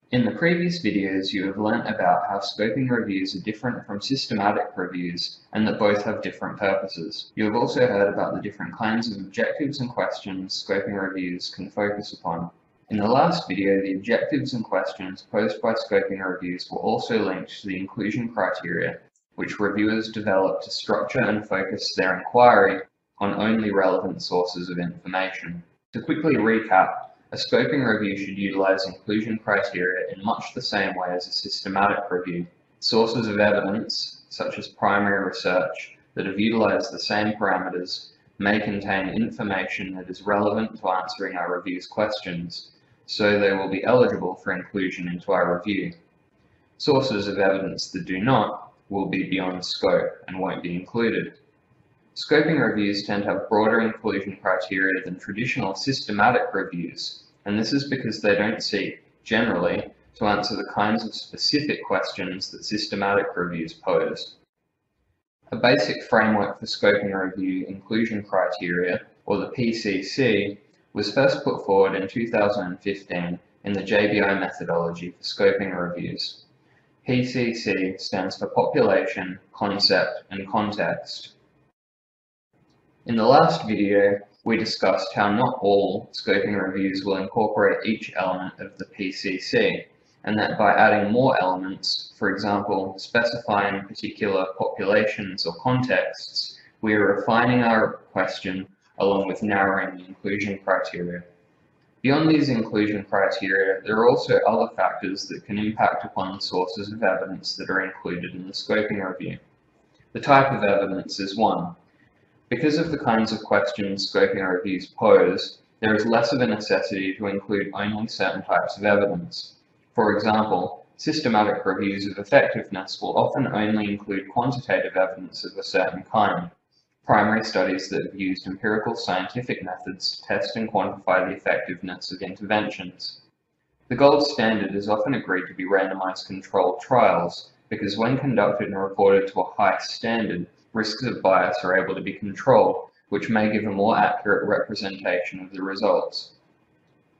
In the previous videos, you have learnt about how scoping reviews are different from systematic reviews and that both have different purposes. You have also heard about the different kinds of objectives and questions scoping reviews can focus upon. In the last video, the objectives and questions posed by scoping reviews were also linked to the inclusion criteria, which reviewers develop to structure and focus their inquiry on only relevant sources of information. To quickly recap, a scoping review should utilize inclusion criteria in much the same way as a systematic review. Sources of evidence, such as primary research, that have utilized the same parameters may contain information that is relevant to answering our review's questions, so they will be eligible for inclusion into our review. Sources of evidence that do not will be beyond scope and won't be included. Scoping reviews tend to have broader inclusion criteria than traditional systematic reviews, and this is because they don't seek, generally, to answer the kinds of specific questions that systematic reviews pose. A basic framework for scoping review inclusion criteria, or the PCC, was first put forward in 2015 in the JBI methodology for scoping reviews. PCC stands for Population, Concept, and Context. In the last video, we discussed how not all scoping reviews will incorporate each element of the PCC, and that by adding more elements, for example, specifying particular populations or contexts, we are refining our question along with narrowing the inclusion criteria. Beyond these inclusion criteria, there are also other factors that can impact upon the sources of evidence that are included in the scoping review. The type of evidence is one. Because of the kinds of questions scoping reviews pose, there is less of a necessity to include only certain types of evidence. For example, systematic reviews of effectiveness will often only include quantitative evidence of a certain kind, primary studies that have used empirical scientific methods to test and quantify the effectiveness of interventions. The gold standard is often agreed to be randomized controlled trials, because when conducted and reported to a high standard, risks of bias are able to be controlled, which may give a more accurate representation of the results.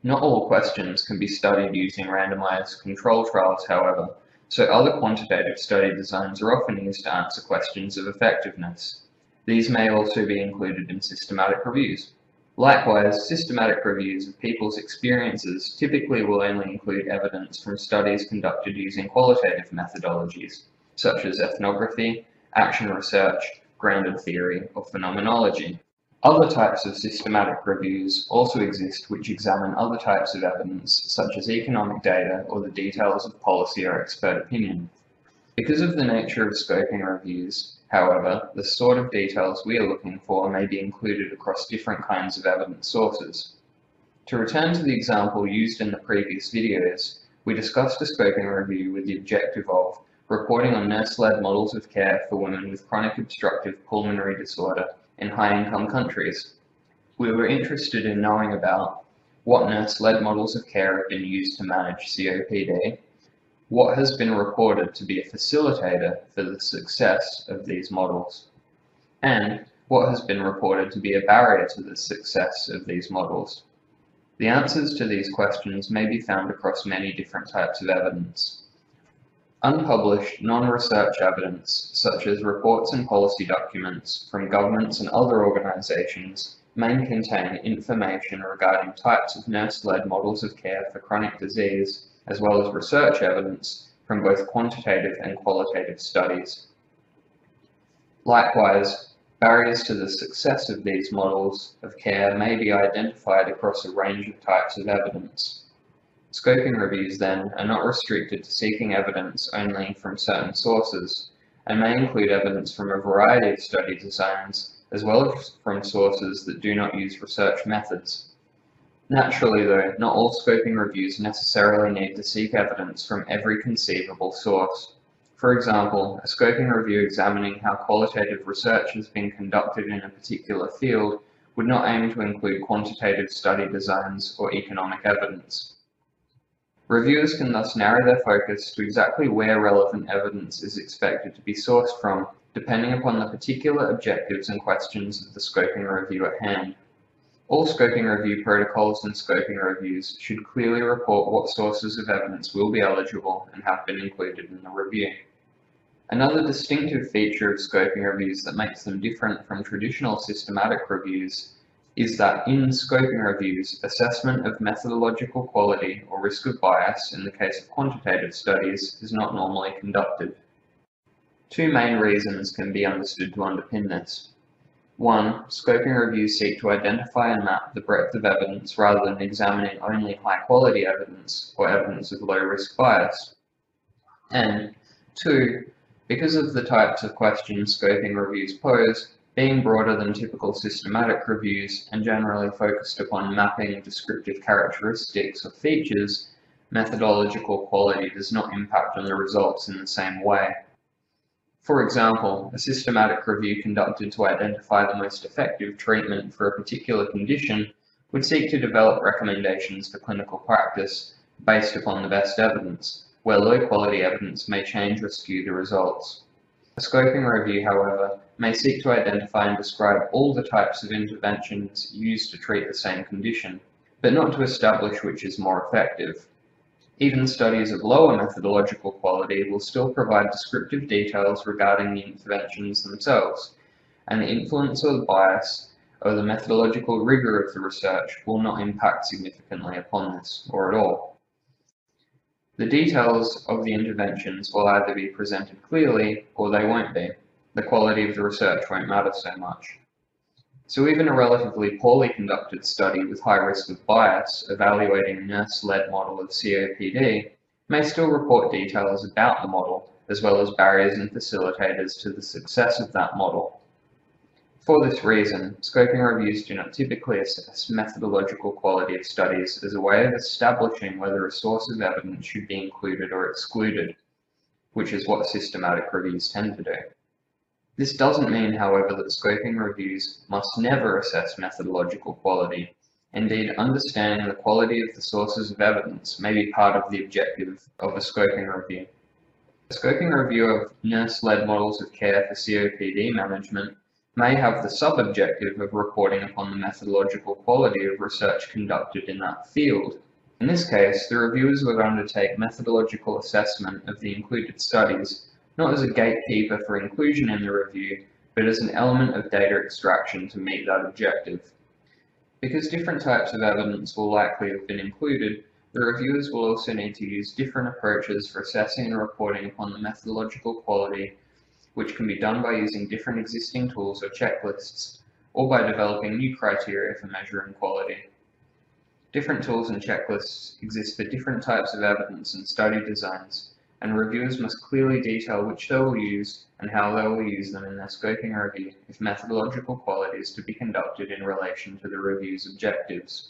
Not all questions can be studied using randomized control trials, however, so other quantitative study designs are often used to answer questions of effectiveness. These may also be included in systematic reviews. Likewise, systematic reviews of people's experiences typically will only include evidence from studies conducted using qualitative methodologies, such as ethnography, action research, grounded theory, or phenomenology. Other types of systematic reviews also exist which examine other types of evidence, such as economic data or the details of policy or expert opinion. Because of the nature of scoping reviews, however, the sort of details we are looking for may be included across different kinds of evidence sources. To return to the example used in the previous videos, we discussed a scoping review with the objective of reporting on nurse-led models of care for women with chronic obstructive pulmonary disorder in high-income countries. We were interested in knowing about what nurse-led models of care have been used to manage COPD, what has been reported to be a facilitator for the success of these models, and what has been reported to be a barrier to the success of these models. The answers to these questions may be found across many different types of evidence. Unpublished, non-research evidence, such as reports and policy documents from governments and other organizations, may contain information regarding types of nurse-led models of care for chronic disease, as well as research evidence from both quantitative and qualitative studies. Likewise, barriers to the success of these models of care may be identified across a range of types of evidence. Scoping reviews, then, are not restricted to seeking evidence only from certain sources, and may include evidence from a variety of study designs, as well as from sources that do not use research methods. Naturally, though, not all scoping reviews necessarily need to seek evidence from every conceivable source. For example, a scoping review examining how qualitative research has been conducted in a particular field would not aim to include quantitative study designs or economic evidence. Reviewers can thus narrow their focus to exactly where relevant evidence is expected to be sourced from, depending upon the particular objectives and questions of the scoping review at hand. All scoping review protocols and scoping reviews should clearly report what sources of evidence will be eligible and have been included in the review. Another distinctive feature of scoping reviews that makes them different from traditional systematic reviews is that in scoping reviews, assessment of methodological quality or risk of bias in the case of quantitative studies is not normally conducted. Two main reasons can be understood to underpin this. One, scoping reviews seek to identify and map the breadth of evidence rather than examining only high-quality evidence or evidence of low-risk bias. And two, because of the types of questions scoping reviews pose, being broader than typical systematic reviews and generally focused upon mapping descriptive characteristics or features, methodological quality does not impact on the results in the same way. For example, a systematic review conducted to identify the most effective treatment for a particular condition would seek to develop recommendations for clinical practice based upon the best evidence, where low-quality evidence may change or skew the results. A scoping review, however, may seek to identify and describe all the types of interventions used to treat the same condition, but not to establish which is more effective. Even studies of lower methodological quality will still provide descriptive details regarding the interventions themselves, and the influence or the bias or the methodological rigor of the research will not impact significantly upon this, or at all. The details of the interventions will either be presented clearly or they won't be. The quality of the research won't matter so much. So even a relatively poorly conducted study with high risk of bias evaluating a nurse-led model of COPD may still report details about the model, as well as barriers and facilitators to the success of that model. For this reason, scoping reviews do not typically assess methodological quality of studies as a way of establishing whether a source of evidence should be included or excluded, which is what systematic reviews tend to do. This doesn't mean, however, that scoping reviews must never assess methodological quality. Indeed, understanding the quality of the sources of evidence may be part of the objective of a scoping review. A scoping review of nurse-led models of care for COPD management may have the sub-objective of reporting upon the methodological quality of research conducted in that field. In this case, the reviewers would undertake methodological assessment of the included studies, not as a gatekeeper for inclusion in the review, but as an element of data extraction to meet that objective. Because different types of evidence will likely have been included, the reviewers will also need to use different approaches for assessing and reporting upon the methodological quality, which can be done by using different existing tools or checklists, or by developing new criteria for measuring quality. Different tools and checklists exist for different types of evidence and study designs, and reviewers must clearly detail which they will use and how they will use them in their scoping review if methodological quality is to be conducted in relation to the review's objectives.